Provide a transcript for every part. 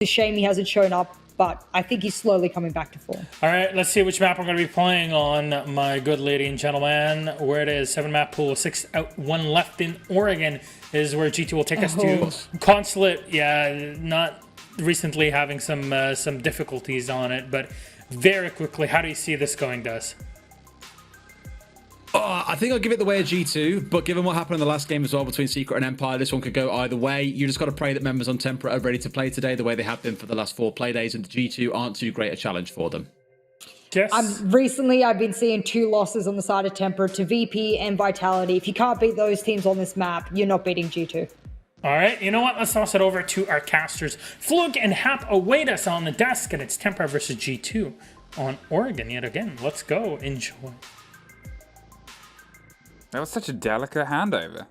a shame he hasn't shown up, but I think he's slowly coming back to form. All right, let's see which map we're going to be playing on, my good lady and gentlemen. Where it is, 7-map pool, 6 out, 1 left in Oregon is where G2 will take us to. Consulate, yeah, not recently having some difficulties on it, but very quickly, how do you see this going, Des? I think I'll give it the way of G2, but given what happened in the last game as well between Secret and Empire, this one could go either way. You just got to pray that members on Tempra are ready to play today the way they have been for the last 4 Playdays, and the G2 aren't too great a challenge for them. Yes. Recently, I've been seeing 2 losses on the side of Tempra to VP and Vitality. If you can't beat those teams on this map, you're not beating G2. All right, you know what? Let's toss it over to our casters. Flug and Hap await us on the desk, and it's Tempra versus G2 on Oregon yet again. Let's go. Enjoy. That was such a delicate handover.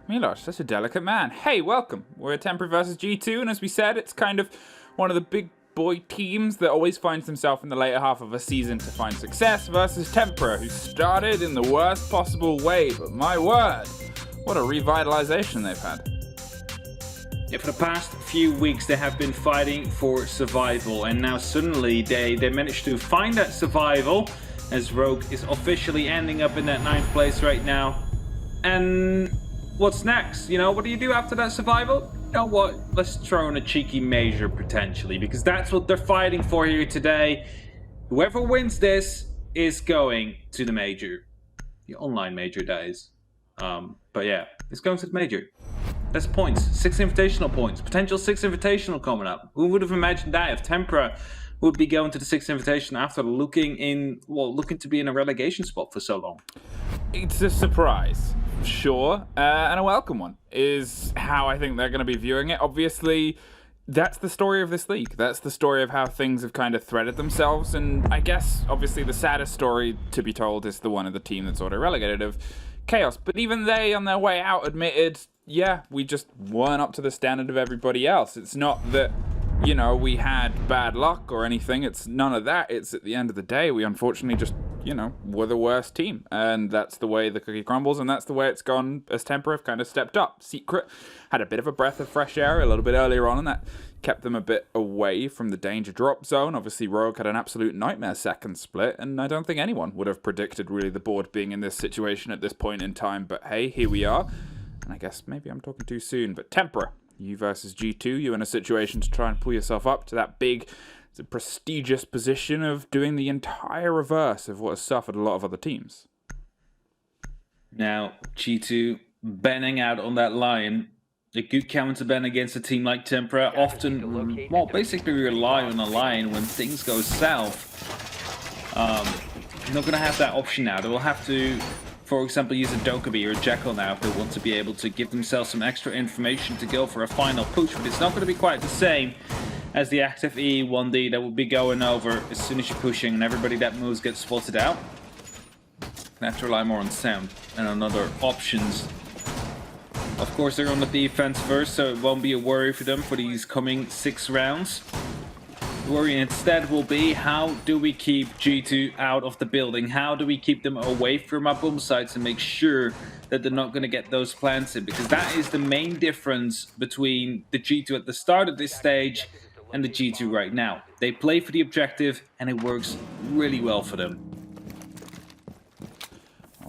Milosh, such a delicate man. Hey, welcome. We're Tempra versus G2, and as we said, it's kind of one of the big boy teams that always finds himself in the later half of a season to find success versus Tempra, who started in the worst possible way, but my word, what a revitalization they've had. Yeah, for the past few weeks they have been fighting for survival, and now suddenly they managed to find that survival, as Rogue is officially ending up in that 9th place right now. And what's next? You know, what do you do after that survival? You know what? Let's throw in a cheeky major potentially, because that's what they're fighting for here today. Whoever wins this is going to the major. The online major, that is. But yeah, it's going to the major. That's points. 6 invitational points. Potential 6 invitational coming up. Who would have imagined that if Tempra would be going to the 6th invitation after looking to be in a relegation spot for so long? It's a surprise, sure, and a welcome one, is how I think they're going to be viewing it. Obviously, that's the story of this league. That's the story of how things have kind of threaded themselves, and I guess, obviously, the saddest story to be told is the one of the team that's auto-relegated of Chaos. But even they, on their way out, admitted, yeah, we just weren't up to the standard of everybody else. It's not that, you know, we had bad luck or anything. It's none of that. It's at the end of the day, we unfortunately just, you know, were the worst team. And that's the way the cookie crumbles, and that's the way it's gone as Tempra have kind of stepped up. Secret had a bit of a breath of fresh air a little bit earlier on, and that kept them a bit away from the danger drop zone. Obviously, Rogue had an absolute nightmare second split, and I don't think anyone would have predicted really the board being in this situation at this point in time. But hey, here we are. And I guess maybe I'm talking too soon, but Tempra, you versus G2, you're in a situation to try and pull yourself up to that big, prestigious position of doing the entire reverse of what has suffered a lot of other teams. Now, G2 banning out on that lion. A good counter ban against a team like Tempra often, well, basically rely on a lion when things go south. You're not going to have that option now. They will have to, for example, use a Dokkaebi or a Jackal now if they want to be able to give themselves some extra information to go for a final push, but it's not going to be quite the same as the active E1D that will be going over as soon as you're pushing and everybody that moves gets spotted out. You have to rely more on sound and on other options. Of course, they're on the defense first, so it won't be a worry for them for these coming 6 rounds. The worry instead will be, how do we keep G2 out of the building? How do we keep them away from our bomb sites and make sure that they're not going to get those planted? Because that is the main difference between the G2 at the start of this stage and the G2 right now. They play for the objective and it works really well for them.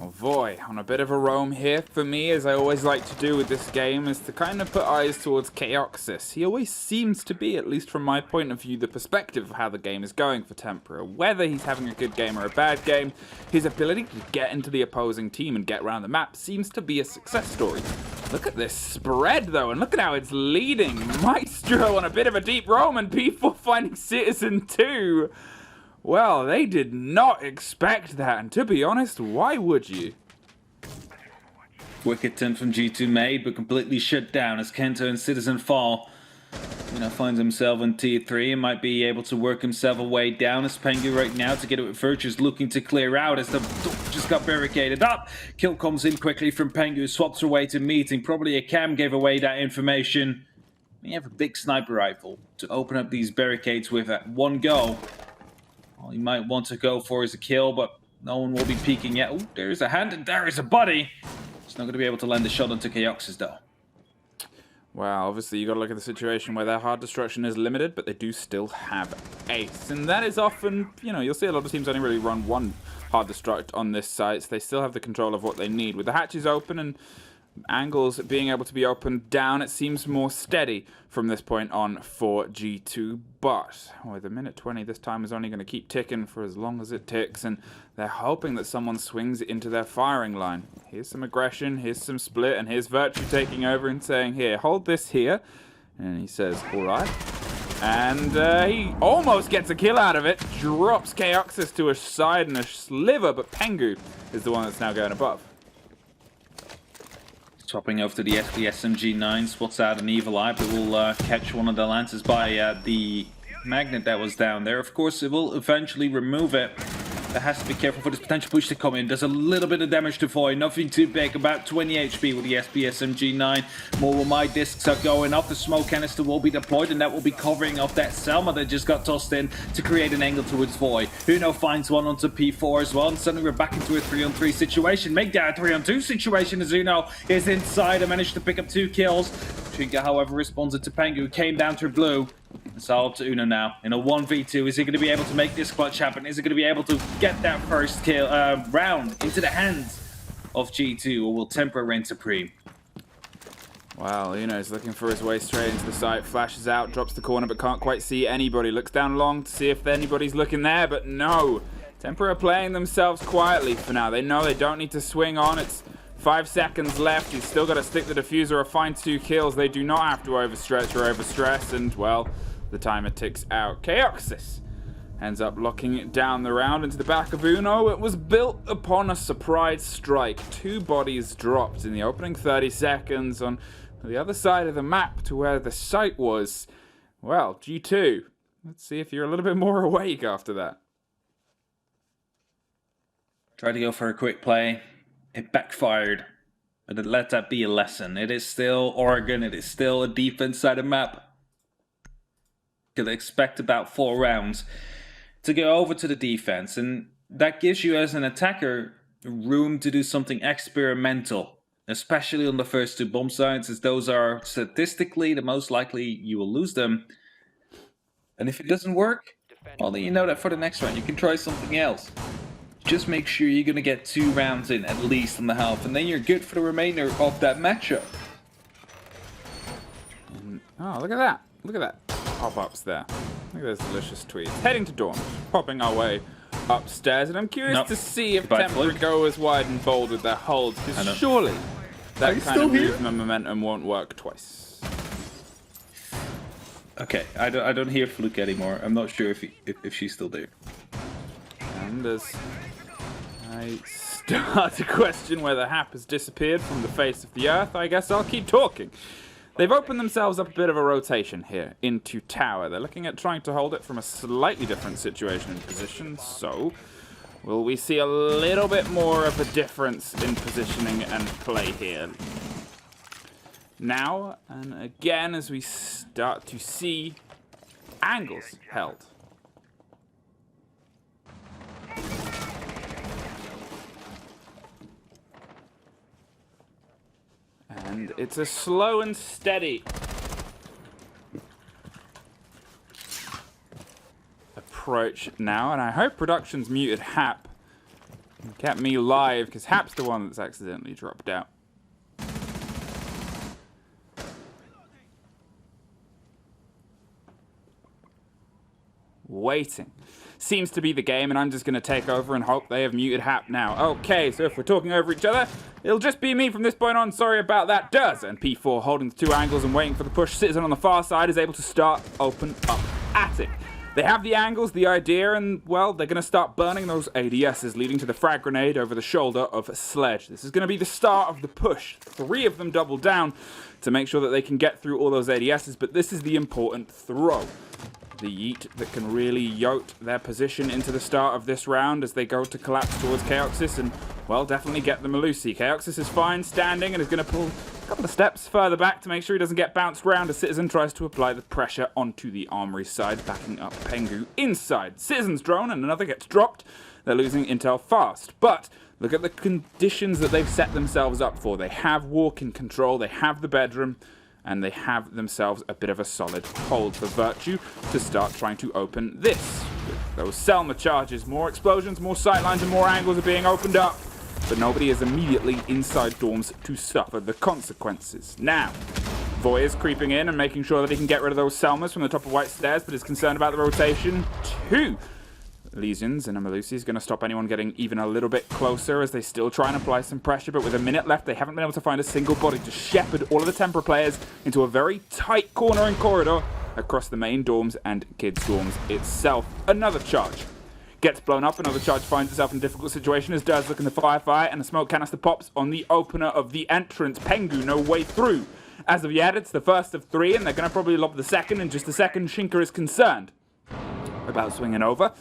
Oh boy, on a bit of a roam here for me, as I always like to do with this game, is to kind of put eyes towards Chaoxis. He always seems to be, at least from my point of view, the perspective of how the game is going for Tempra. Whether he's having a good game or a bad game, his ability to get into the opposing team and get around the map seems to be a success story. Look at this spread though, and look at how it's leading. Maestro on a bit of a deep roam, and P4 finding Citizen 2. Well, they did not expect that, and to be honest, why would you? Wicked 10 from G2 made, but completely shut down as Kento and Citizen fall. Finds himself in tier 3 and might be able to work himself a way down as Pengu right now together with Virtue's looking to clear out as the door just got barricaded up. Kill comes in quickly from Pengu, swaps her way to meeting. Probably a cam gave away that information. We have a big sniper rifle to open up these barricades with at one go. All he might want to go for is a kill, but no one will be peeking yet. Oh, there's a hand and there is a body. He's not going to be able to land a shot onto Chaoxis though. Well, obviously you got to look at the situation where their hard destruction is limited, but they do still have ace. And that is often, you know, you'll see a lot of teams only really run one hard destruct on this site, so they still have the control of what they need. With the hatches open and angles being able to be opened down, it seems more steady from this point on for G2. But with a minute 20, this time is only going to keep ticking for as long as it ticks, and they're hoping that someone swings into their firing line. Here's some aggression, here's some split, and here's Virtue taking over and saying, here, hold this here. And he says, all right. And he almost gets a kill out of it, drops Chaoxis to a side and a sliver, but Pengu is the one that's now going above. Swapping over to the SMG9, spots out an evil eye, but will catch one of the lances by the magnet that was down there. Of course, it will eventually remove it. That has to be careful for this potential push to come in. Does a little bit of damage to Void, nothing too big, about 20 HP with the SMG9. More where my discs are going up. The smoke canister will be deployed, and that will be covering up that Selma that just got tossed in to create an angle towards Void. Uno finds one onto P4 as well, and suddenly we're back into a 3-on-3 situation. Make that a 3-on-2 situation as Uno is inside and managed to pick up 2 kills. Tringa, however, responded to Pengu, came down to blue. It's all up to Uno now. In a 1v2, is he going to be able to make this clutch happen? Is he going to be able to get that first kill round into the hands of G2, or will Tempra reign supreme? Well, Uno's looking for his way straight into the site, flashes out, drops the corner, but can't quite see anybody. Looks down long to see if anybody's looking there, but no. Tempra are playing themselves quietly for now. They know they don't need to swing on. It's 5 seconds left. He's still got to stick the diffuser or find 2 kills. They do not have to overstretch or overstress, and, well, the timer ticks out. Chaoxis ends up locking it down the round into the back of Uno. It was built upon a surprise strike. 2 bodies dropped in the opening 30 seconds on the other side of the map to where the site was. Well, G2, let's see if you're a little bit more awake after that. Tried to go for a quick play. It backfired. But let that be a lesson. It is still Oregon. It is still a defense side of map. Could expect about 4 rounds to go over to the defense, and that gives you as an attacker room to do something experimental, especially on the first 2 bomb sites, as those are statistically the most likely you will lose them. And if it doesn't work, well, then you know that for the next round you can try something else. Just make sure you're going to get 2 rounds in at least on the half, and then you're good for the remainder of that matchup. Oh, look at that. Look at that. Pop-ups there. Look at those delicious tweets. Heading to Dawn, popping our way upstairs, and I'm curious to see if Tempra go as wide and bold with their holds, because surely that kind of movement momentum won't work twice. Okay, I don't hear Fluke anymore. I'm not sure if she's still there. And as I start to question whether Hap has disappeared from the face of the earth, I guess I'll keep talking. They've opened themselves up a bit of a rotation here into tower. They're looking at trying to hold it from a slightly different situation and position. So, will we see a little bit more of a difference in positioning and play here? Now, and again, as we start to see angles held. And it's a slow and steady approach now, and I hope production's muted Hap and kept me live, because Hap's the one that's accidentally dropped out. Waiting seems to be the game, and I'm just going to take over and hope they have muted Hap now. Okay, so if we're talking over each other, it'll just be me from this point on. Sorry about that. Does. And P4 holding the 2 angles and waiting for the push. Citizen on the far side is able to start open up at it. They have the angles, the idea, and, well, they're going to start burning those ADSs, leading to the frag grenade over the shoulder of Sledge. This is going to be the start of the push. 3 of them double down to make sure that they can get through all those ADSs, but this is the important throw. The yeet that can really yoke their position into the start of this round as they go to collapse towards Chaoxis and, well, definitely get the Malusi. Chaoxis is fine standing and is going to pull a couple of steps further back to make sure he doesn't get bounced around as Citizen tries to apply the pressure onto the armory side, backing up Pengu inside. Citizen's drone and another gets dropped. They're losing intel fast, but look at the conditions that they've set themselves up for. They have walk in control, they have the bedroom, and they have themselves a bit of a solid hold for Virtue to start trying to open this. With those Selma charges, more explosions, more sightlines, and more angles are being opened up, but nobody is immediately inside dorms to suffer the consequences. Now, Voy is creeping in and making sure that he can get rid of those Selmas from the top of White Stairs, but is concerned about the rotation. 2 Lesions and a Melusi is going to stop anyone getting even a little bit closer as they still try and apply some pressure, but with a minute left, they haven't been able to find a single body to shepherd all of the Tempra players into a very tight corner and corridor across the main dorms and kids' dorms itself. Another charge gets blown up, another charge finds itself in a difficult situation as Durs looking to fire, and a smoke canister pops on the opener of the entrance. Pengu no way through. As of yet, it's the first of 3, and they're going to probably lob the second in just a second. Shinka is concerned about swinging over,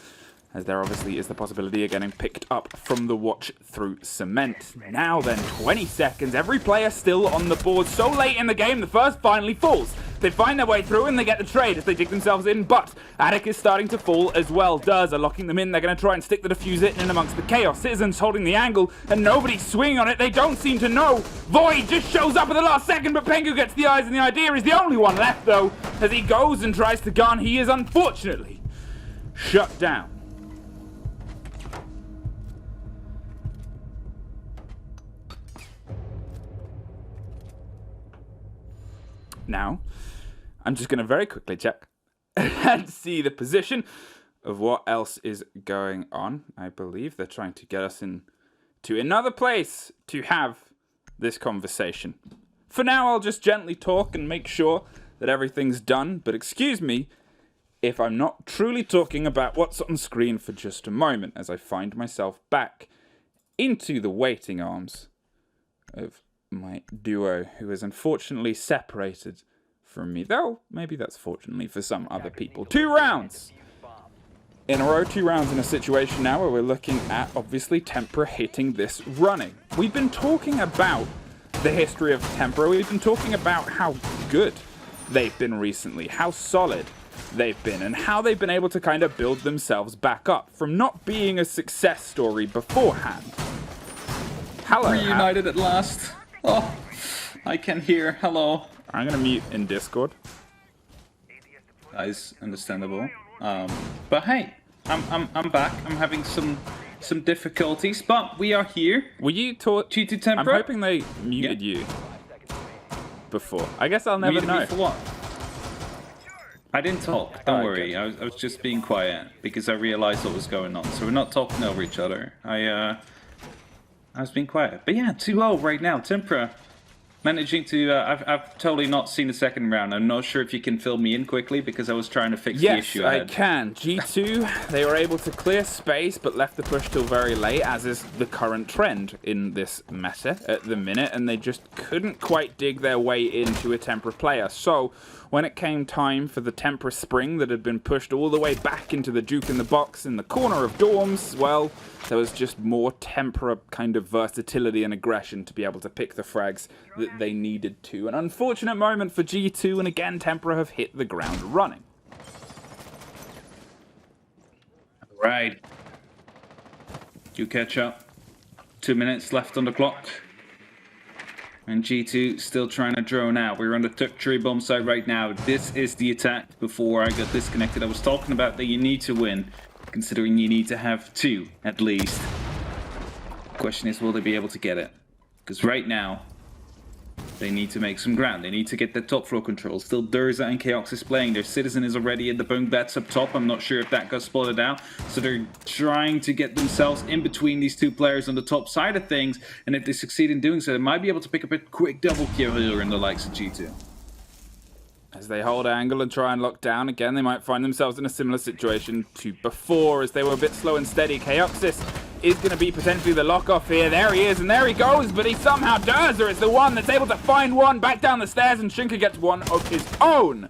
as there obviously is the possibility of getting picked up from the watch through cement. Now then, 20 seconds, every player still on the board. So late in the game, the first finally falls. They find their way through and they get the trade as they dig themselves in, but Attic is starting to fall as well. Durs are locking them in. They're going to try and stick the diffuser in amongst the chaos. Citizens holding the angle, and nobody's swinging on it. They don't seem to know. Void just shows up at the last second, but Pengu gets the eyes, and the idea is the only one left, though. As he goes and tries to gun, he is unfortunately shut down. Now, I'm just going to very quickly check and see the position of what else is going on. I believe they're trying to get us into another place to have this conversation. For now, I'll just gently talk and make sure that everything's done, but excuse me if I'm not truly talking about what's on screen for just a moment, as I find myself back into the waiting arms of my duo, who is unfortunately separated from me, though maybe that's fortunately for some other people. 2 rounds in a row, 2 rounds in a situation now where we're looking at obviously Tempra hitting this running. We've been talking about the history of Tempra. We've been talking about how good they've been recently, how solid they've been, and how they've been able to kind of build themselves back up from not being a success story beforehand. Hello, Reunited at last. Oh, I can hear. Hello. I'm gonna mute in Discord. That is understandable. But hey, I'm back. I'm having some difficulties, but we are here. Were you taught? G2 Tempra. I'm hoping they muted you before. I guess I'll never Muted know. me for what? I didn't talk. Don't worry. I was just being quiet because I realized what was going on. So we're not talking over each other. I was being quiet. But yeah, 2-0 right now. Tempra managing to... I've totally not seen the second round. I'm not sure if you can fill me in quickly because I was trying to fix the issue I had. Yes, I can. G2, they were able to clear space but left the push till very late, as is the current trend in this meta at the minute, and they just couldn't quite dig their way into a Tempra player. So when it came time for the Tempra Spring that had been pushed all the way back into the Duke in the box in the corner of dorms, well, there was just more Tempra kind of versatility and aggression to be able to pick the frags that they needed to. An unfortunate moment for G2, and again, Tempra have hit the ground running. Right. You catch up. 2 minutes left on the clock. And G2 still trying to drone out. We're on the cherry bomb site right now. This is the attack. Before I got disconnected, I was talking about that you need to win, considering you need to have 2 at least. Question is, will they be able to get it? Because right now, they need to make some ground. They need to get the top floor control. Still Durza and Chaos is playing. Their Citizen is already at the bunk beds up top. I'm not sure if that got spotted out. So they're trying to get themselves in between these 2 players on the top side of things. And if they succeed in doing so, they might be able to pick up a quick double kill here in the likes of G2. As they hold angle and try and lock down, again, they might find themselves in a similar situation to before, as they were a bit slow and steady. Chaoxis is going to be potentially the lock-off here. There he is, and there he goes, but he somehow does, or is the one that's able to find one back down the stairs, and Shinka gets one of his own.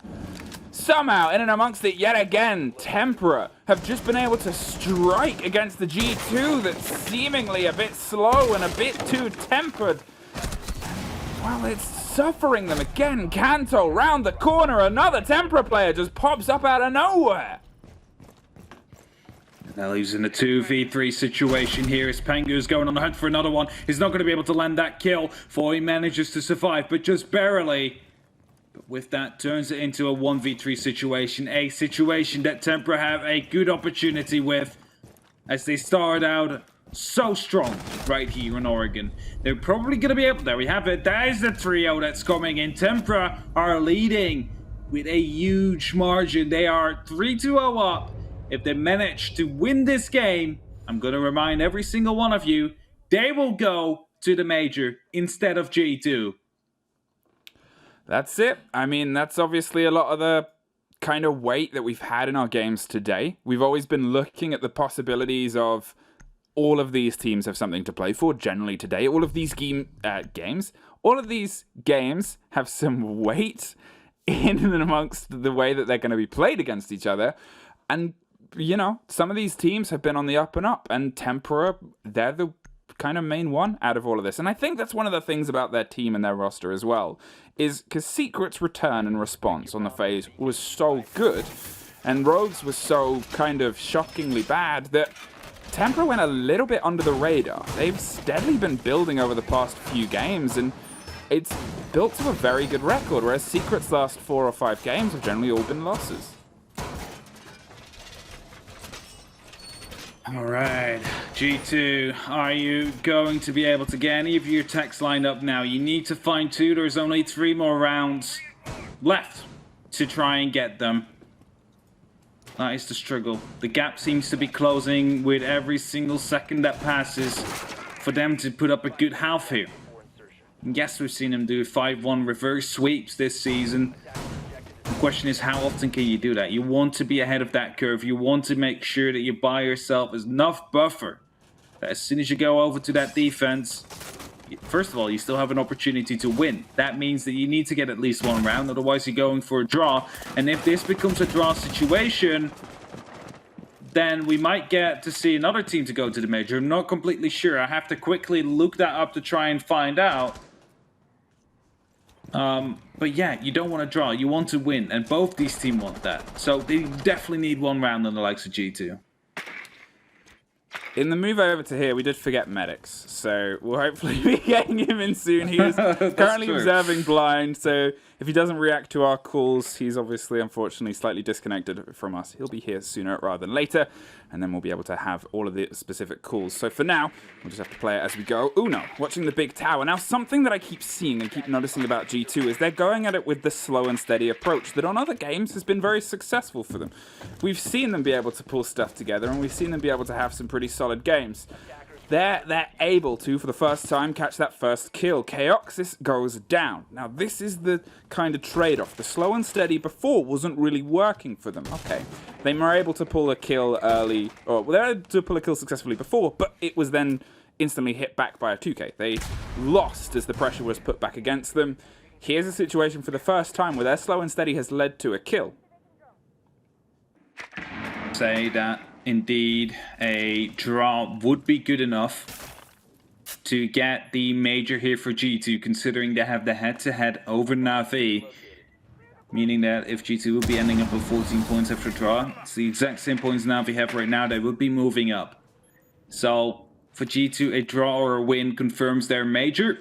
Somehow, in and amongst it yet again, Tempra have just been able to strike against the G2 that's seemingly a bit slow and a bit too tempered. Well, it's suffering them again. Kanto round the corner, another Tempra player just pops up out of nowhere. Now he's in a 2v3 situation here as Pengu is going on the hunt for another one. He's not going to be able to land that kill. Foy manages to survive, but just barely. With that, turns it into a 1v3 situation. A situation that Tempra have a good opportunity with, as they start out so strong right here in Oregon. They're probably going to be able... There we have it. That is the trio that's coming in. Tempra are leading with a huge margin. They are 3-2-0 up. If they manage to win this game, I'm going to remind every single one of you, they will go to the major instead of G2. That's it. I mean, that's obviously a lot of the kind of weight that we've had in our games today. We've always been looking at the possibilities of all of these teams have something to play for generally today. All of these all of these games have some weight in and amongst the way that they're going to be played against each other. And, you know, some of these teams have been on the up and up, and Tempra, they're the kind of main one out of all of this. And I think that's one of the things about their team and their roster as well, is because Secret's return and response on the phase was so good, and Rogue's was so kind of shockingly bad that Tempra went a little bit under the radar. They've steadily been building over the past few games, and it's built to a very good record, whereas Secret's last 4 or 5 games have generally all been losses. All right, G2, are you going to be able to get any of your techs lined up now? You need to find 2. There's only 3 more rounds left to try and get them. That is the struggle. The gap seems to be closing with every single second that passes for them to put up a good half here. And yes, we've seen them do 5-1 reverse sweeps this season. The question is, how often can you do that? You want to be ahead of that curve. You want to make sure that you buy yourself enough buffer that as soon as you go over to that defense, first of all, you still have an opportunity to win. That means that you need to get at least 1 round, otherwise you're going for a draw. And if this becomes a draw situation, then we might get to see another team to go to the major. I'm not completely sure. I have to quickly look that up to try and find out. But yeah, you don't want to draw. You want to win, and both these teams want that. So they definitely need 1 round on the likes of G2. In the move over to here, we did forget medics, so we'll hopefully be getting him in soon. He is currently observing blind, so if he doesn't react to our calls, he's obviously, unfortunately, slightly disconnected from us. He'll be here sooner rather than later, and then we'll be able to have all of the specific calls. So for now, we'll just have to play it as we go. Uno, watching the big tower. Now, something that I keep seeing and keep noticing about G2 is they're going at it with the slow and steady approach that on other games has been very successful for them. We've seen them be able to pull stuff together, and we've seen them be able to have some pretty solid games. They're able to, for the first time, catch that first kill. Chaoxis goes down. Now, this is the kind of trade-off. The slow and steady before wasn't really working for them. Okay, they were able to pull a kill early, or they were able to pull a kill successfully before, but it was then instantly hit back by a 2K. They lost as the pressure was put back against them. Here's a situation for the first time where their slow and steady has led to a kill. Say that indeed a draw would be good enough to get the major here for G2, considering they have the head-to-head over Na'Vi, meaning that if G2 will be ending up with 14 points after draw, it's the exact same points Na'Vi have right now, they would be moving up. So for G2, a draw or a win confirms their major.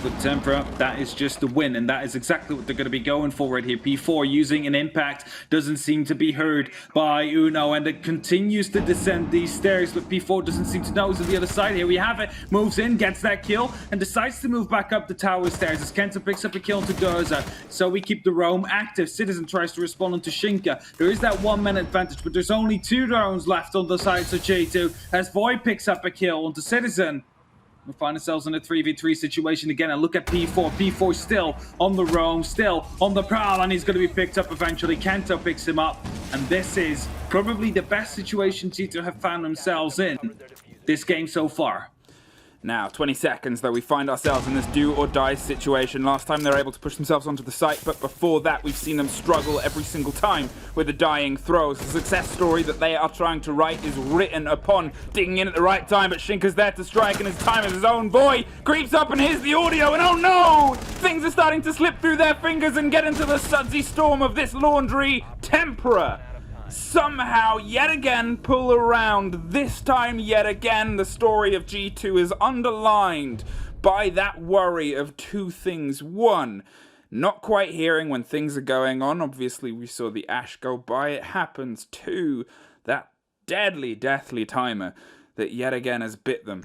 With Tempra, that is just a win, and that is exactly what they're going to be going for right here. P4 using an impact doesn't seem to be heard by Uno, and it continues to descend these stairs, but P4 doesn't seem to know. So the other side here, we have it, moves in, gets that kill, and decides to move back up the tower stairs as Kenta picks up a kill into Doza. So we keep the roam active. Citizen tries to respond into Shinka. There is that 1 minute advantage, but there's only 2 drones left on the sides of J2 as Void picks up a kill onto Citizen. We find ourselves in a 3v3 situation again, and look at P4. P4 still on the roam, still on the prowl, and he's going to be picked up eventually. Kento picks him up, and this is probably the best situation G2 have found themselves in this game so far. Now, 20 seconds, though, we find ourselves in this do-or-die situation. Last time they were able to push themselves onto the site, but before that, we've seen them struggle every single time with the dying throws. The success story that they are trying to write is written upon digging in at the right time, but Shinka's there to strike, and his time as his own boy creeps up and hears the audio, and oh no! Things are starting to slip through their fingers and get into the sudsy storm of this laundry. Tempra somehow yet again pull around. This time yet again the story of G2 is underlined by that worry of 2 things. 1, not quite hearing when things are going on. Obviously, we saw the Ash go by. It happens too. That deadly, deathly timer that yet again has bit them.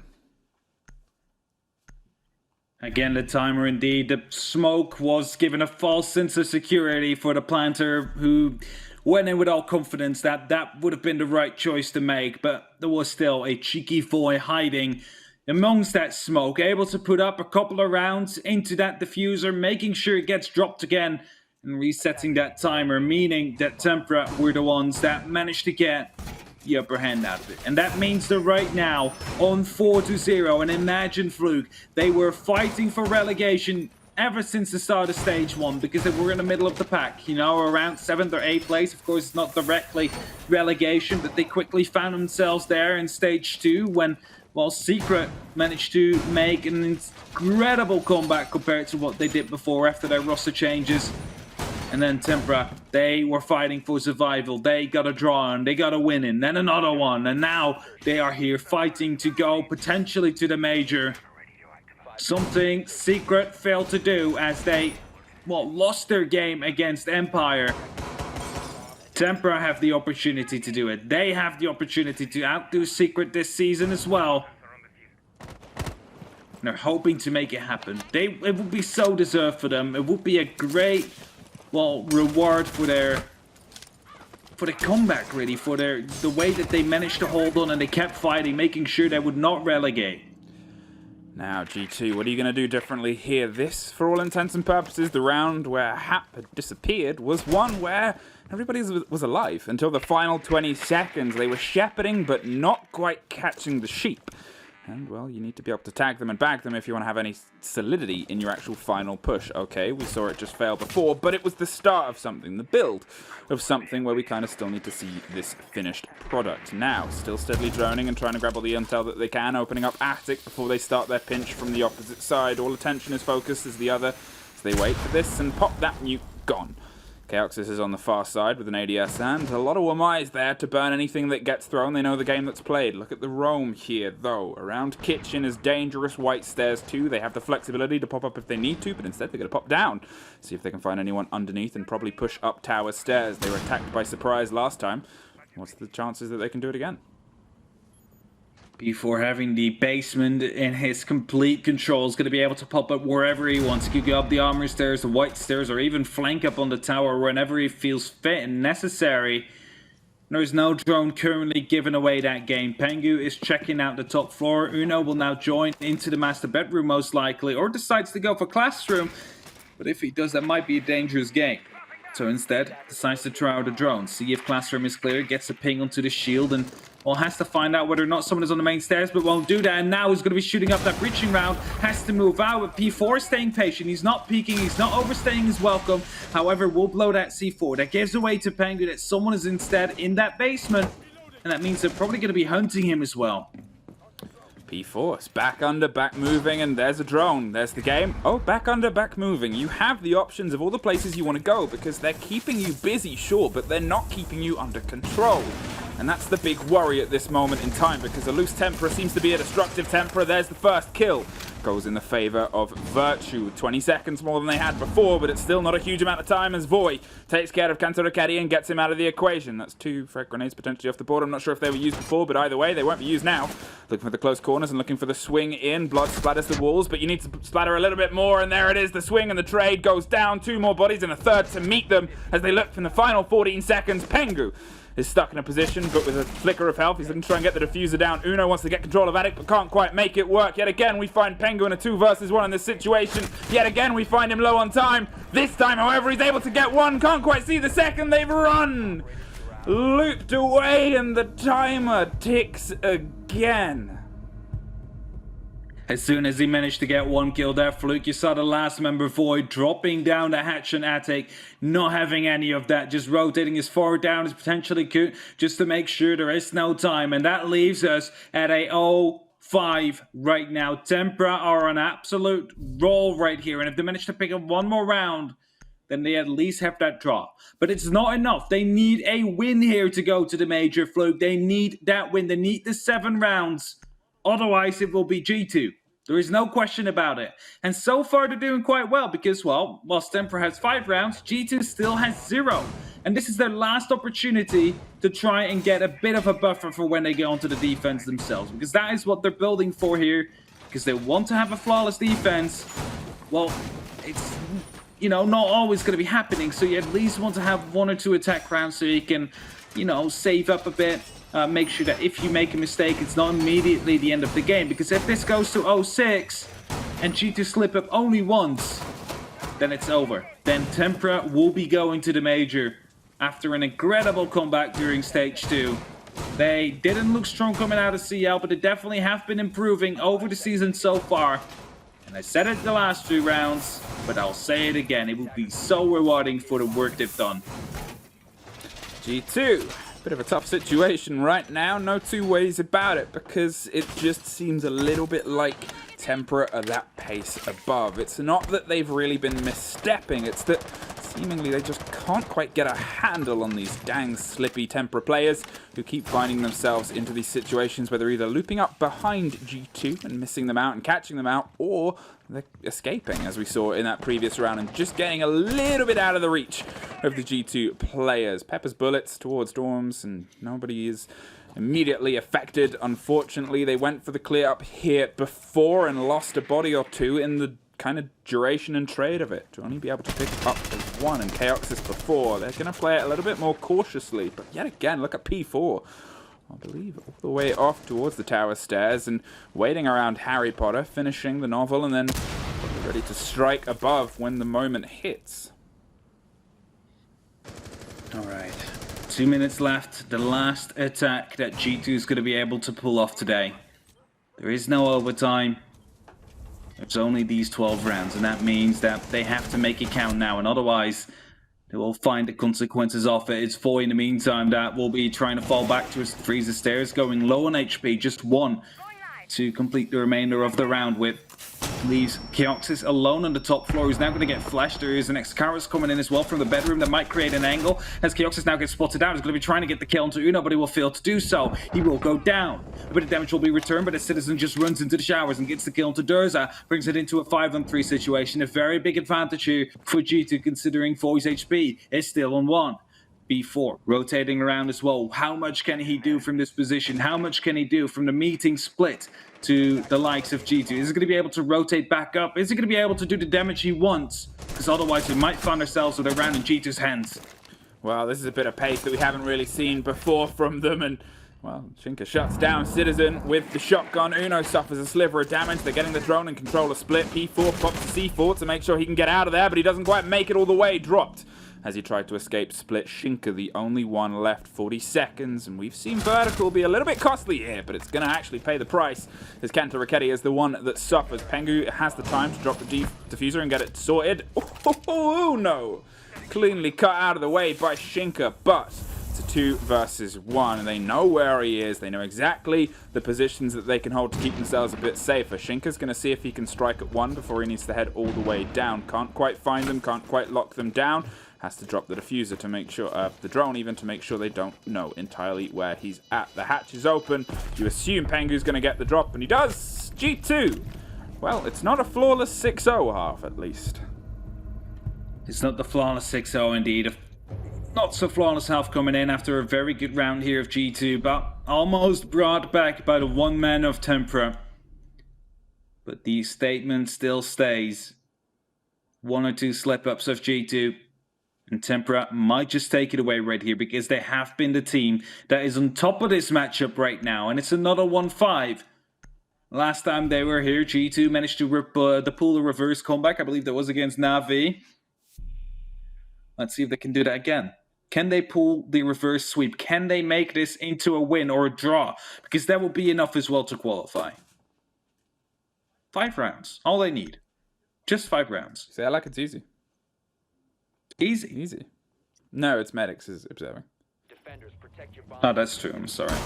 Again, the timer indeed. The smoke was given a false sense of security for the planter, who went in with all confidence that that would have been the right choice to make. But there was still a cheeky boy hiding amongst that smoke, able to put up a couple of rounds into that diffuser, making sure it gets dropped again and resetting that timer, meaning that Tempra were the ones that managed to get the upper hand out of it. And that means they're right now on 4-0. And imagine, Fluke, they were fighting for relegation ever since the start of stage 1, because they were in the middle of the pack, you know, around 7th or 8th place. Of course, it's not directly relegation, but they quickly found themselves there in stage 2 when, well, Secret managed to make an incredible comeback compared to what they did before after their roster changes. And then Tempra, they were fighting for survival. They got a draw on, they got a win in, then another one. And now they are here fighting to go potentially to the major. Something Secret failed to do as they, well, lost their game against Empire. Tempra have the opportunity to do it. They have the opportunity to outdo Secret this season as well. They're hoping to make it happen. It would be so deserved for them. It would be a great, well, reward for the comeback, really, for the way that they managed to hold on and they kept fighting, making sure they would not relegate. Now, G2, what are you going to do differently here? This, for all intents and purposes, the round where Hap had disappeared was one where everybody was alive. Until the final 20 seconds, they were shepherding but not quite catching the sheep. And, well, you need to be able to tag them and bag them if you want to have any solidity in your actual final push. Okay, we saw it just fail before, but it was the start of something, the build of something where we kind of still need to see this finished product. Now, still steadily droning and trying to grab all the intel that they can, opening up Attic before they start their pinch from the opposite side. All attention is focused as the other, as they wait for this and pop that nuke, gone. Chaoxis is on the far side with an ADS and a lot of Wamai's there to burn anything that gets thrown. They know the game that's played. Look at the roam here, though. Around Kitchen is dangerous. White stairs, too. They have the flexibility to pop up if they need to, but instead they're going to pop down. See if they can find anyone underneath and probably push up tower stairs. They were attacked by surprise last time. What's the chances that they can do it again? Before having the basement in his complete control, is going to be able to pop up wherever he wants. He could go up the armor stairs, the white stairs, or even flank up on the tower whenever he feels fit and necessary. There is no drone currently giving away that game. Pengu is checking out the top floor. Uno will now join into the master bedroom most likely, or decides to go for classroom. But if he does, that might be a dangerous game. So instead, decides to try out the drone. See if classroom is clear, gets a ping onto the shield, and, well, has to find out whether or not someone is on the main stairs, but won't do that. And now he's going to be shooting up that breaching round. Has to move out, but P4 is staying patient. He's not peeking. He's not overstaying his welcome. However, will blow that C4. That gives away to Pengu that someone is instead in that basement. And that means they're probably going to be hunting him as well. P4, it's back under, back moving, and there's a drone. There's the game. Oh, back under, back moving. You have the options of all the places you want to go because they're keeping you busy, sure, but they're not keeping you under control. And that's the big worry at this moment in time because a loose Tempra seems to be a destructive Tempra. There's the first kill. Goes in the favor of Virtue. 20 seconds more than they had before, but it's still not a huge amount of time as Voy takes care of Kantorakari and gets him out of the equation. That's 2 frag grenades potentially off the board. I'm not sure if they were used before, but either way, they won't be used now. Looking for the close corners and looking for the swing in. Blood splatters the walls, but you need to splatter a little bit more, and there it is. The swing and the trade goes down. 2 more bodies and a third to meet them as they look from the final 14 seconds. Pengu is stuck in a position, but with a flicker of health, he's looking to try and get the diffuser down. Uno wants to get control of Attic, but can't quite make it work. Yet again, we find Pengu in a 2 versus 1 in this situation. Yet again, we find him low on time. This time, however, he's able to get 1. Can't quite see the second. They've run. Looped away, and the timer ticks again. As soon as he managed to get 1 kill there, Fluke, you saw the last member Void dropping down the hatch and Attic, not having any of that, just rotating as far down as potentially could, just to make sure there is no time. And that leaves us at a 0-5 right now. Tempra are on absolute roll right here, and if they manage to pick up 1 more round, then they at least have that draw. But it's not enough. They need a win here to go to the major, Fluke. They need that win. They need the 7 rounds. Otherwise, it will be G2 There is no question about it. And so far they're doing quite well because, well, whilst Tempra has 5 rounds, G2 still has 0. And this is their last opportunity to try and get a bit of a buffer for when they go onto the defense themselves. Because that is what they're building for here. Because they want to have a flawless defense. Well, it's, you know, not always going to be happening. So you at least want to have 1 or 2 attack rounds so you can, you know, save up a bit. Make sure that if you make a mistake, it's not immediately the end of the game. Because if this goes to 0-6 and G2 slip up only once, then it's over. Then Tempra will be going to the major after an incredible comeback during stage 2. They didn't look strong coming out of CL, but they definitely have been improving over the season so far. And I said it the last 2 rounds, but I'll say it again. It will be so rewarding for the work they've done. G2. Bit of a tough situation right now, no two ways about it, because it just seems a little bit like Tempra are that pace above. It's not that they've really been misstepping, it's that seemingly they just can't quite get a handle on these dang slippy Tempra players who keep finding themselves into these situations where they're either looping up behind G2 and missing them out and catching them out, or they're escaping, as we saw in that previous round, and just getting a little bit out of the reach of the G2 players. Pepper's bullets towards Storms, and nobody is immediately affected. Unfortunately, they went for the clear up here before and lost a body or 2 in the kind of duration and trade of it. To only be able to pick up as 1 and Chaoxis before. They're going to play it a little bit more cautiously, but yet again, look at P4. I believe all the way off towards the tower stairs and waiting around Harry Potter, finishing the novel, and then ready to strike above when the moment hits. Alright, 2 minutes left. The last attack that G2 is going to be able to pull off today. There is no overtime. There's only these 12 rounds, and that means that they have to make it count now, and otherwise they will find the consequences of it. It's Foy in the meantime that will be trying to fall back to his freezer stairs, going low on HP, just 1 to complete the remainder of the round with. Leaves Chaoxis alone on the top floor. He's now going to get flashed. There is an Excaris coming in as well from the bedroom that might create an angle. As Chaoxis now gets spotted out, he's going to be trying to get the kill onto Uno, but he will fail to do so. He will go down. A bit of damage will be returned, but the Citizen just runs into the showers and gets the kill onto Durza. Brings it into a 5-on-3 situation. A very big advantage here for G2, considering Foy's HP is still on 1. B4 rotating around as well. How much can he do from this position? How much can he do from the meeting split to the likes of G2? Is he going to be able to rotate back up? Is he going to be able to do the damage he wants? Because otherwise we might find ourselves with a round in G2's hands. Well, this is a bit of pace that we haven't really seen before from them, and well, Shinka shuts down Citizen with the shotgun. Uno suffers a sliver of damage. They're getting the drone and controller split. P4 pops the C4 to make sure he can get out of there, but he doesn't quite make it all the way. Dropped as he tried to escape split. Shinka, the only one left, 40 seconds, and we've seen Vertical be a little bit costly here, but it's going to actually pay the price, as Kanta Raketti is the one that suffers. Pengu has the time to drop the diffuser and get it sorted. Oh, no! Cleanly cut out of the way by Shinka, but it's a 2 versus 1, and they know where he is. They know exactly the positions that they can hold to keep themselves a bit safer. Shinka's going to see if he can strike at 1 before he needs to head all the way down. Can't quite find them, can't quite lock them down. Has to drop the diffuser to make sure, the drone even, to make sure they don't know entirely where he's at. The hatch is open. You assume Pengu's going to get the drop, and he does. G2. Well, it's not a flawless 6-0 half, at least. It's not the flawless 6-0 indeed. Not so flawless half coming in after a very good round here of G2, but almost brought back by the one man of Tempra. But the statement still stays. 1 or 2 slip-ups of G2. And Tempra might just take it away right here, because they have been the team that is on top of this matchup right now. And it's another 1-5. Last time they were here, G2 managed to pull a reverse comeback. I believe that was against Na'Vi. Let's see if they can do that again. Can they pull the reverse sweep? Can they make this into a win or a draw? Because that will be enough as well to qualify. 5 rounds. All they need. Just 5 rounds. See, I like it's easy. Easy. Easy. No, it's Medics is observing. Oh, that's true. I'm sorry.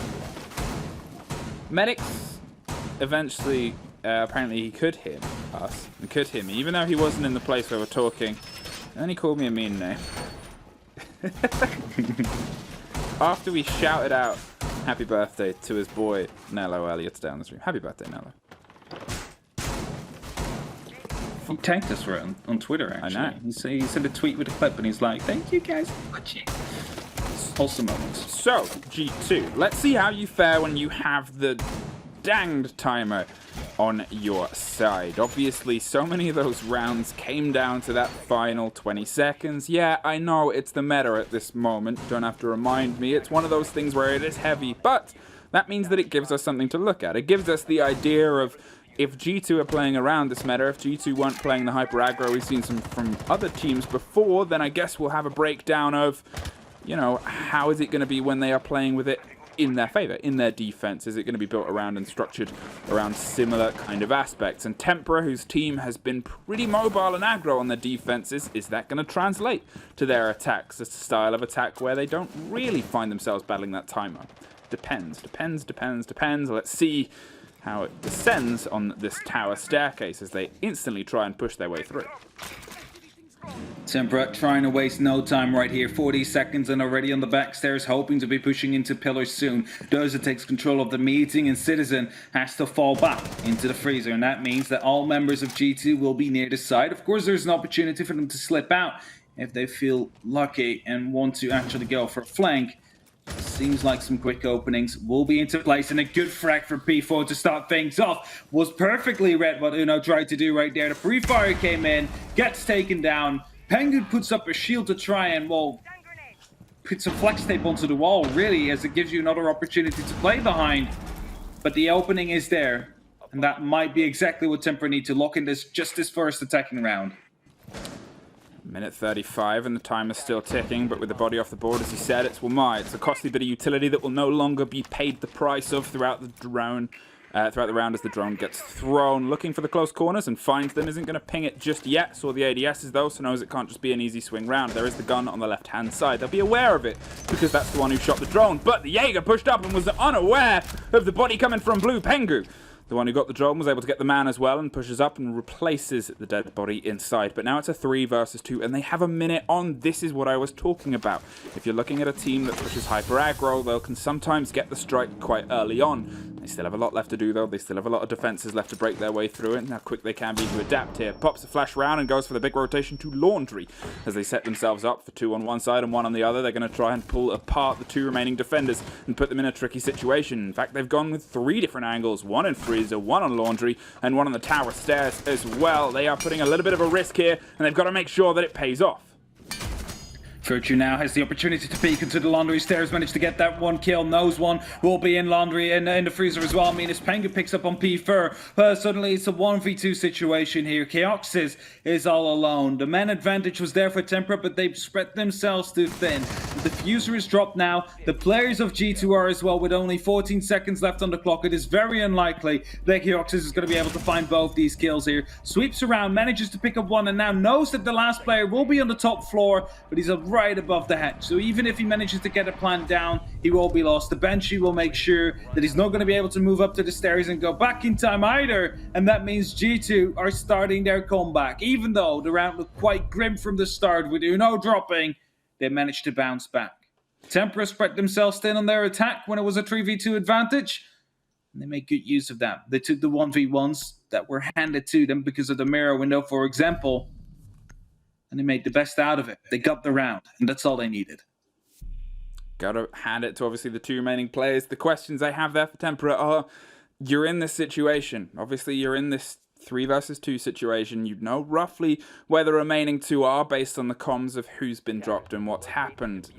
Medics eventually, apparently he could hear us. He could hear me, even though he wasn't in the place where we're talking. And then he called me a mean name. After we shouted out happy birthday to his boy Nello earlier today on the stream. Happy birthday, Nello. He tagged us for it on Twitter, actually. I know. He sent a tweet with a clip, and he's like, thank you guys for watching. Wholesome moments. So, G2, let's see how you fare when you have the danged timer on your side. Obviously, so many of those rounds came down to that final 20 seconds. Yeah, I know it's the meta at this moment. Don't have to remind me. It's one of those things where it is heavy, but that means that it gives us something to look at. It gives us the idea of if G2 are playing around this meta, if G2 weren't playing the hyper aggro we've seen some from other teams before, then I guess we'll have a breakdown of, you know, how is it going to be when they are playing with it in their favor, in their defense? Is it going to be built around and structured around similar kind of aspects? And Tempra, whose team has been pretty mobile and aggro on their defenses, is that going to translate to their attacks? A style of attack where they don't really find themselves battling that timer. Depends. Let's see how it descends on this tower staircase as they instantly try and push their way through. Tempra trying to waste no time right here. 40 seconds and already on the back stairs, hoping to be pushing into pillars soon. Dozer takes control of the meeting, and Citizen has to fall back into the freezer, and that means that all members of G2 will be near the side. Of course, there's an opportunity for them to slip out if they feel lucky and want to actually go for a flank. Seems like some quick openings will be into place, and a good frag for P4 to start things off. Was perfectly read what Uno tried to do right there. The pre-fire came in, gets taken down. Pengu puts up a shield to try and, well, put some flex tape onto the wall, really, as it gives you another opportunity to play behind. But the opening is there, and that might be exactly what Tempra need to lock in this first attacking round. Minute 35 and the time is still ticking, but with the body off the board, as he said, it's Wamai. It's a costly bit of utility that will no longer be paid the price of throughout the round as the drone gets thrown. Looking for the close corners and finds them. Isn't going to ping it just yet. Saw the ADSs though, so knows it can't just be an easy swing round. There is the gun on the left-hand side. They'll be aware of it because that's the one who shot the drone. But the Jaeger pushed up and was unaware of the body coming from Blue Pengu. The one who got the drone was able to get the man as well and pushes up and replaces the dead body inside. But now it's a 3 versus 2 and they have a minute on. This is what I was talking about. If you're looking at a team that pushes hyper aggro, they can sometimes get the strike quite early on. They still have a lot left to do though. They still have a lot of defenses left to break their way through it, and how quick they can be to adapt here. Pops a flash round and goes for the big rotation to Laundry as they set themselves up for 2 on one side and 1 on the other. They're going to try and pull apart the 2 remaining defenders and put them in a tricky situation. In fact, they've gone with 3 different angles. 1 in Freezer, 1 on Laundry, and 1 on the tower stairs as well. They are putting a little bit of a risk here, and they've got to make sure that it pays off. Virtue now has the opportunity to peek into the Laundry stairs, managed to get that 1 kill, knows 1 will be in Laundry and in the freezer as well. I mean, as Pengu picks up on P4, suddenly it's a 1v2 situation here. Keoxys is all alone. The man advantage was there for Tempra, but they've spread themselves too thin. The diffuser is dropped now. The players of G2 are as well, with only 14 seconds left on the clock. It is very unlikely that Keoxys is going to be able to find both these kills here. Sweeps around, manages to pick up 1, and now knows that the last player will be on the top floor, but he's right above the hatch. So even if he manages to get a plant down, he will be lost. The Banshee will make sure that he's not going to be able to move up to the stairs and go back in time either. And that means G2 are starting their comeback. Even though the round looked quite grim from the start with Uno dropping, they managed to bounce back. Tempra spread themselves thin on their attack when it was a 3v2 advantage, and they made good use of that. They took the 1v1s that were handed to them because of the mirror window, for example, and they made the best out of it. They got the round, and that's all they needed. Got to hand it to obviously the 2 remaining players. The questions I have there for Tempra are, you're in this situation. Obviously, you're in this 3 versus 2 situation. You know roughly where the remaining 2 are based on the comms of who's been dropped and what's happened.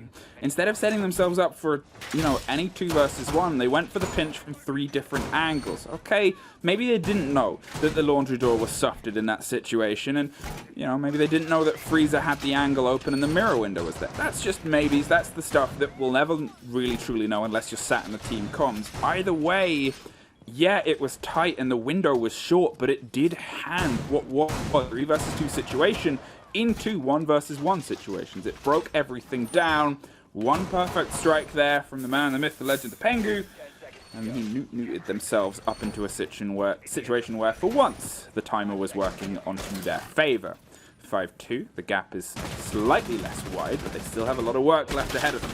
Instead of setting themselves up for, you know, any 2 versus 1, they went for the pinch from 3 different angles. Okay, maybe they didn't know that the laundry door was softed in that situation, and, you know, maybe they didn't know that Freezer had the angle open and the mirror window was there. That's just maybes. That's the stuff that we'll never really truly know unless you're sat in the team comms. Either way, yeah, it was tight and the window was short, but it did hand what was a 3 versus 2 situation into 1 versus 1 situations. It broke everything down. 1 perfect strike there from the man, the myth, the legend, the Pengu, and he newted themselves up into a situation where, for once, the timer was working onto their favor. 5-2, the gap is slightly less wide, but they still have a lot of work left ahead of them.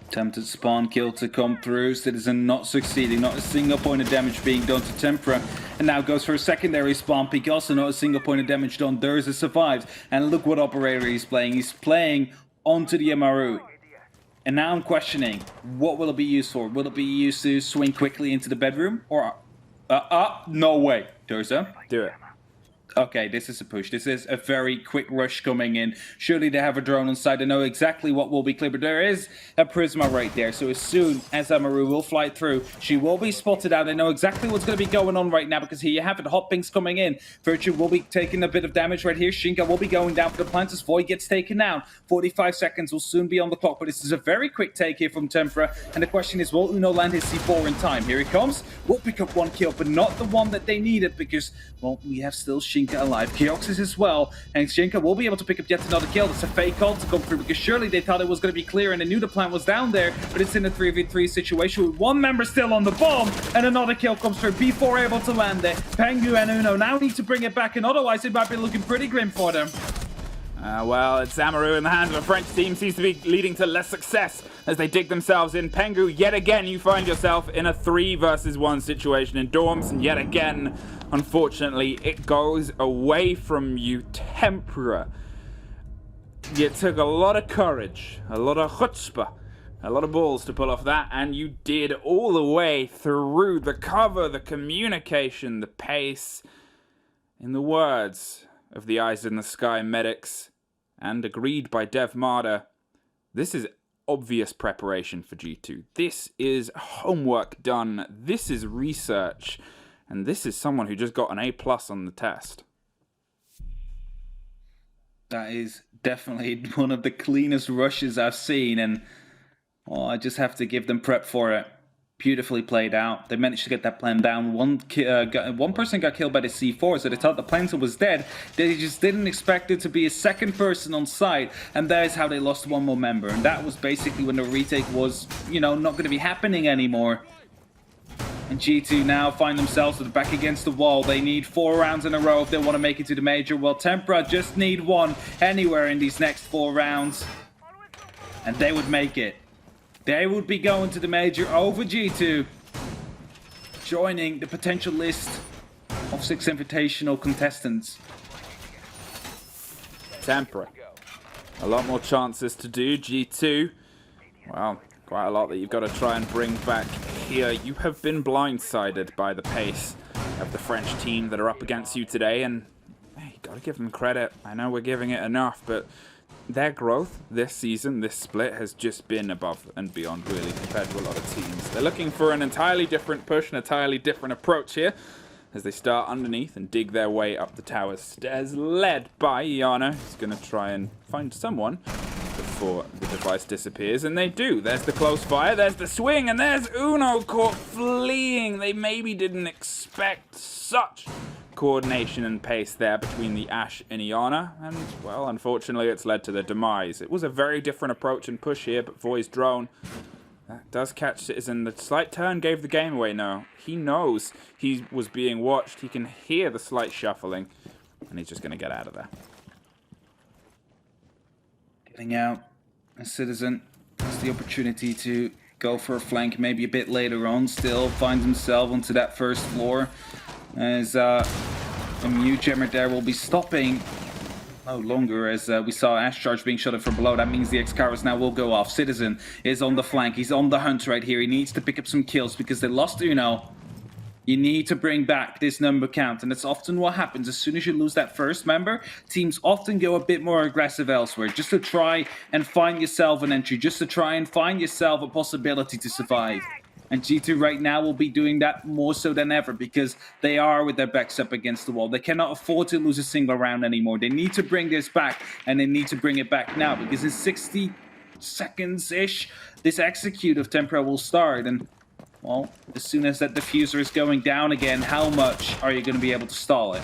Attempted spawn kill to come through. Citizen not succeeding. Not a single point of damage being done to Tempra. And now goes for a secondary spawn pick. Also not a single point of damage done. Durza survives. And look what operator he's playing. He's playing onto the MRU. And now I'm questioning, what will it be used for? Will it be used to swing quickly into the bedroom? Or, no way. Durza. Do it. Okay, this is a push. This is a very quick rush coming in. Surely they have a drone on site. They know exactly what will be clear, but there is a Prisma right there. So as soon as Amaru will fly through, she will be spotted out. They know exactly what's going to be going on right now because here you have it. Hot Pink's coming in. Virtue will be taking a bit of damage right here. Shinka will be going down for the plant as Void gets taken down. 45 seconds will soon be on the clock, but this is a very quick take here from Tempra. And the question is, will Uno land his C4 in time? Here he comes. Will pick up one kill, but not the one that they needed because, well, we have still Shinka alive. Kioxis as well, and Shinka will be able to pick up yet another kill. It's a fake call to come through because surely they thought it was going to be clear and they knew the plant was down there, but it's in a 3v3 situation with one member still on the bomb, and another kill comes through. B4 able to land it. Pengu and Uno now need to bring it back, and otherwise it might be looking pretty grim for them. Well, it's Amaru in the hands of a French team seems to be leading to less success as they dig themselves in. Pengu, yet again, you find yourself in a 3 versus 1 situation in dorms, and yet again, unfortunately, it goes away from you. Tempra. It took a lot of courage, a lot of chutzpah, a lot of balls to pull off that, and you did all the way through the cover, the communication, the pace. In the words of the Eyes in the Sky medics, and agreed by Dev Marder, this is obvious preparation for G2. This is homework done. This is research. And this is someone who just got an A+ on the test. That is definitely one of the cleanest rushes I've seen, and I just have to give them prep for it. Beautifully played out. They managed to get that plan down. One person got killed by the C4, so they thought the planter was dead. They just didn't expect it to be a second person on site, and that is how they lost one more member. And that was basically when the retake was, not going to be happening anymore. And G2 now find themselves back against the wall. They need 4 rounds in a row if they want to make it to the major. Well, Tempra just need 1 anywhere in these next 4 rounds, and they would make it. They would be going to the major over G2, joining the potential list of 6 invitational contestants. Tempra. A lot more chances to do. G2. Well, quite a lot that you've got to try and bring back here. You have been blindsided by the pace of the French team that are up against you today, and hey, you got to give them credit. I know we're giving it enough, but their growth this season, this split, has just been above and beyond, really, compared to a lot of teams. They're looking for an entirely different push, an entirely different approach here, as they start underneath and dig their way up the tower's stairs, led by Iana, who's going to try and find someone before the device disappears, and they do. There's the close fire, there's the swing, and there's Uno caught fleeing. They maybe didn't expect such coordination and pace there between the Ashe and Iana, and, well, unfortunately it's led to their demise. It was a very different approach and push here, but Voi's drone that does catch Citizen. The slight turn gave the game away now. He knows he was being watched. He can hear the slight shuffling, and he's just going to get out of there. Getting out, a Citizen has the opportunity to go for a flank maybe a bit later on. Still finds himself onto that first floor, as a mute jammer there will be stopping no longer, as we saw Ashe charge being shot from below. That means the X-Carus now will go off. Citizen is on the flank. He's on the hunt right here. He needs to pick up some kills because they lost Uno. You need to bring back this number count, and that's often what happens. As soon as you lose that first member, teams often go a bit more aggressive elsewhere, just to try and find yourself an entry, just to try and find yourself a possibility to survive. And G2 right now will be doing that more so than ever because they are with their backs up against the wall. They cannot afford to lose a single round anymore. They need to bring this back, and they need to bring it back now because in 60 seconds-ish, this execute of Tempra will start. And, well, as soon as that diffuser is going down again, how much are you going to be able to stall it?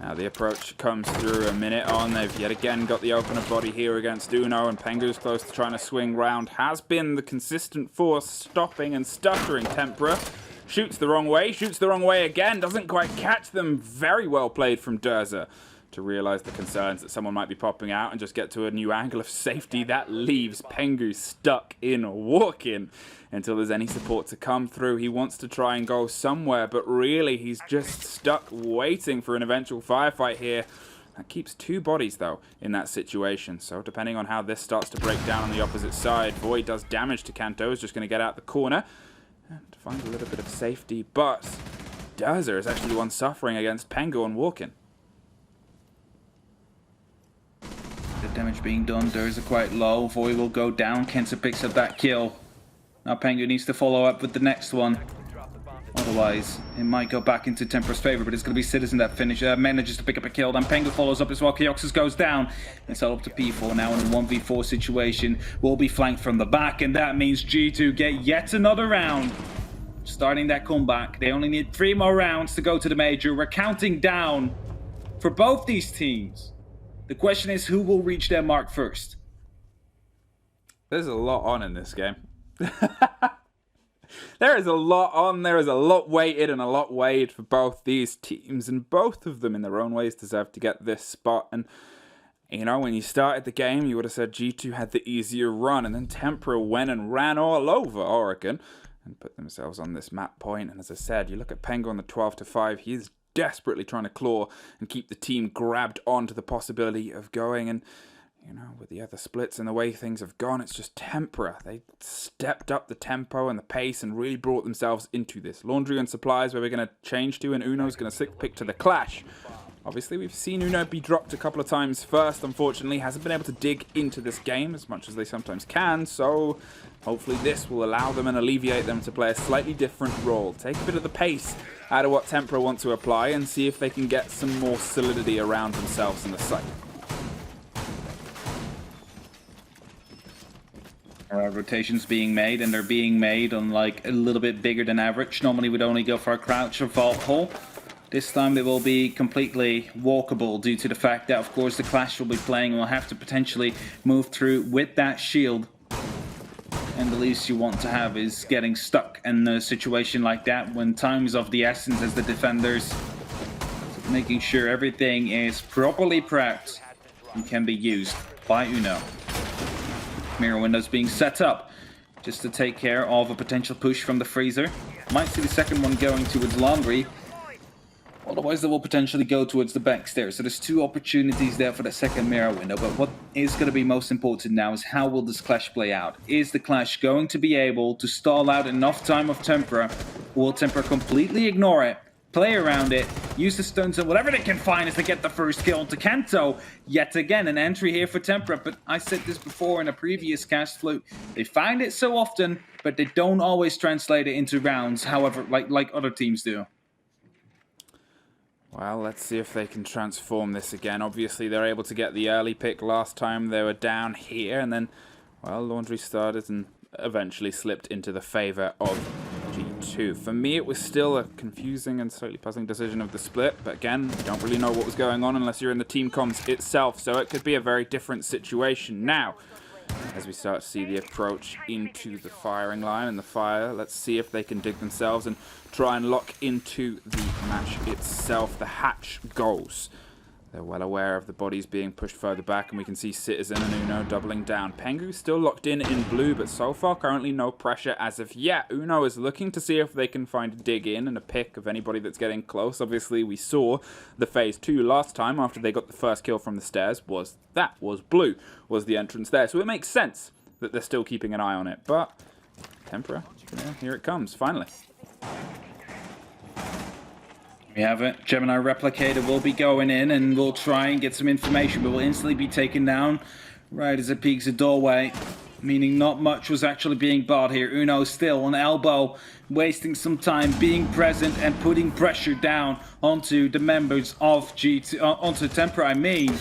Now the approach comes through a minute on. They've yet again got the opener body here against Uno, and Pengu's close to trying to swing round. Has been the consistent force stopping and stuttering Tempra. Shoots the wrong way again. Doesn't quite catch them. Very well played from Durza to realize the concerns that someone might be popping out and just get to a new angle of safety. That leaves Pengu stuck in walk-in until there's any support to come through. He wants to try and go somewhere, but really he's just stuck waiting for an eventual firefight here. That keeps 2 bodies, though, in that situation. So depending on how this starts to break down on the opposite side, Void does damage to Kanto. Is just going to get out the corner and find a little bit of safety. But Dozer is actually the one suffering against Pengu on walk-in. The damage being done, Dozer quite low. Void will go down. Kenta picks up that kill. Now Pengu needs to follow up with the next one. Otherwise, it might go back into Tempra's favor, but it's going to be Citizen that manages to pick up a kill. Then Pengu follows up as well. Kioxus goes down. It's all up to P4 now in a 1v4 situation. Will be flanked from the back, and that means G2 get yet another round. Starting that comeback. They only need 3 more rounds to go to the major. We're counting down for both these teams. The question is, who will reach their mark first? There's a lot on in this game. There is a lot on, there is a lot weighted and a lot weighed for both these teams, and both of them in their own ways deserve to get this spot. And you know, when you started the game, you would have said G2 had the easier run, and then Tempra went and ran all over Oregon and put themselves on this map point. And as I said, you look at Pengu on the 12-5, he is desperately trying to claw and keep the team grabbed onto the possibility of going. And you know, with the other splits and the way things have gone, it's just Tempra. They stepped up the tempo and the pace and really brought themselves into this. Laundry and supplies where we're going to change to, and Uno's going to pick to the clash. Obviously, we've seen Uno be dropped a couple of times first, unfortunately. Hasn't been able to dig into this game as much as they sometimes can, so hopefully this will allow them and alleviate them to play a slightly different role. Take a bit of the pace out of what Tempra want to apply and see if they can get some more solidity around themselves in the site. Rotations being made, and they're being made on like a little bit bigger than average. Normally we'd only go for a crouch or vault hole. This time they will be completely walkable due to the fact that, of course, the Clash will be playing and will have to potentially move through with that shield. And the least you want to have is getting stuck in a situation like that when time is of the essence as the defenders. Making sure everything is properly prepped and can be used by Uno. Mirror windows being set up just to take care of a potential push from the freezer. Might see the second one going towards Laundry. Otherwise, they will potentially go towards the back stairs. So there's 2 opportunities there for the second mirror window. But what is going to be most important now is how will this clash play out? Is the clash going to be able to stall out enough time of Tempra? Or will Tempra completely ignore it, play around it, use the stones and whatever they can find as they get the first kill to Kanto? Yet again, an entry here for Tempra. But I said this before in a previous cast, Flute. They find it so often, but they don't always translate it into rounds, however, like other teams do. Well, let's see if they can transform this again. Obviously, they're able to get the early pick last time they were down here. And then, well, Laundry started and eventually slipped into the favor of G2. For me, it was still a confusing and slightly puzzling decision of the split. But again, you don't really know what was going on unless you're in the team comms itself. So it could be a very different situation. Now, as we start to see the approach into the firing line and the fire, let's see if they can dig themselves and try and lock into the match itself. The hatch goes. They're well aware of the bodies being pushed further back, and we can see Citizen and Uno doubling down. Pengu still locked in blue, but so far currently no pressure as of yet. Uno is looking to see if they can find a dig in and a pick of anybody that's getting close. Obviously, we saw the phase 2 last time after they got the first kill from the stairs. Was blue, was the entrance there. So it makes sense that they're still keeping an eye on it. But Tempra, yeah, here it comes, finally. We have it. Gemini Replicator will be going in and we'll try and get some information, but will instantly be taken down right as it peeks the doorway, meaning not much was actually being bought here. Uno still on elbow, wasting some time, being present and putting pressure down onto the members of G2, onto Tempra, I mean.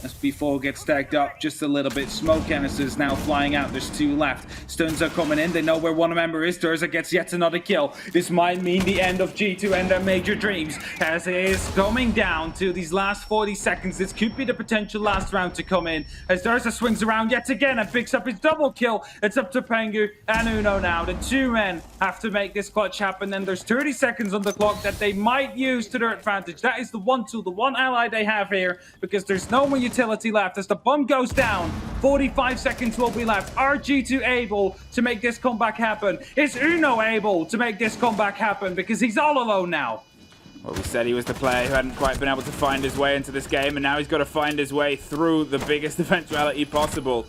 as B4 gets stacked up just a little bit. Smoke canisters now flying out. There's 2 left. Stuns are coming in. They know where one member is. Durza gets yet another kill. This might mean the end of G2 and their major dreams, as it is coming down to these last 40 seconds. This could be the potential last round to come in, as Durza swings around yet again and picks up his double kill. It's up to Pengu and Uno now. The 2 men have to make this clutch happen, and there's 30 seconds on the clock that they might use to their advantage. That is the one tool, the one ally they have here, because there's no more utility left. As the bomb goes down, 45 seconds will be left. Are G2 able to make this comeback happen? Is Uno able to make this comeback happen? Because he's all alone now. Well, we said he was the player who hadn't quite been able to find his way into this game, and now he's got to find his way through the biggest eventuality possible.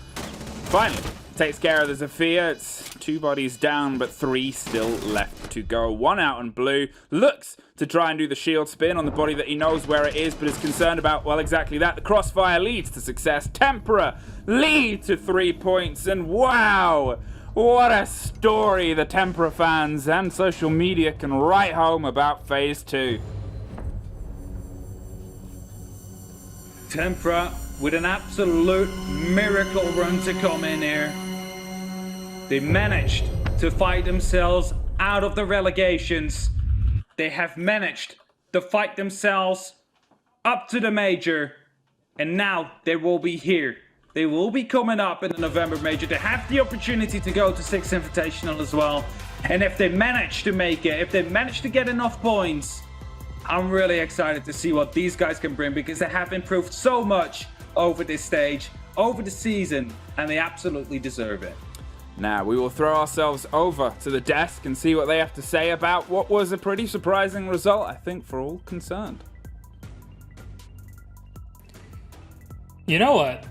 Finally, takes care of the Zofia. It's 2 bodies down, but 3 still left to go. 1 out on blue. Looks to try and do the shield spin on the body that he knows where it is, but is concerned about, well, exactly that. The crossfire leads to success. Tempra lead to 3 points, and wow! What a story the Tempra fans and social media can write home about Phase 2. Tempra with an absolute miracle run to come in here. They managed to fight themselves out of the relegations. They have managed to fight themselves up to the major. And now they will be here. They will be coming up in the November major. They have the opportunity to go to 6th Invitational as well. And if they manage to make it, if they manage to get enough points, I'm really excited to see what these guys can bring, because they have improved so much over this stage, over the season, and they absolutely deserve it. Now, we will throw ourselves over to the desk and see what they have to say about what was a pretty surprising result, I think, for all concerned. You know what?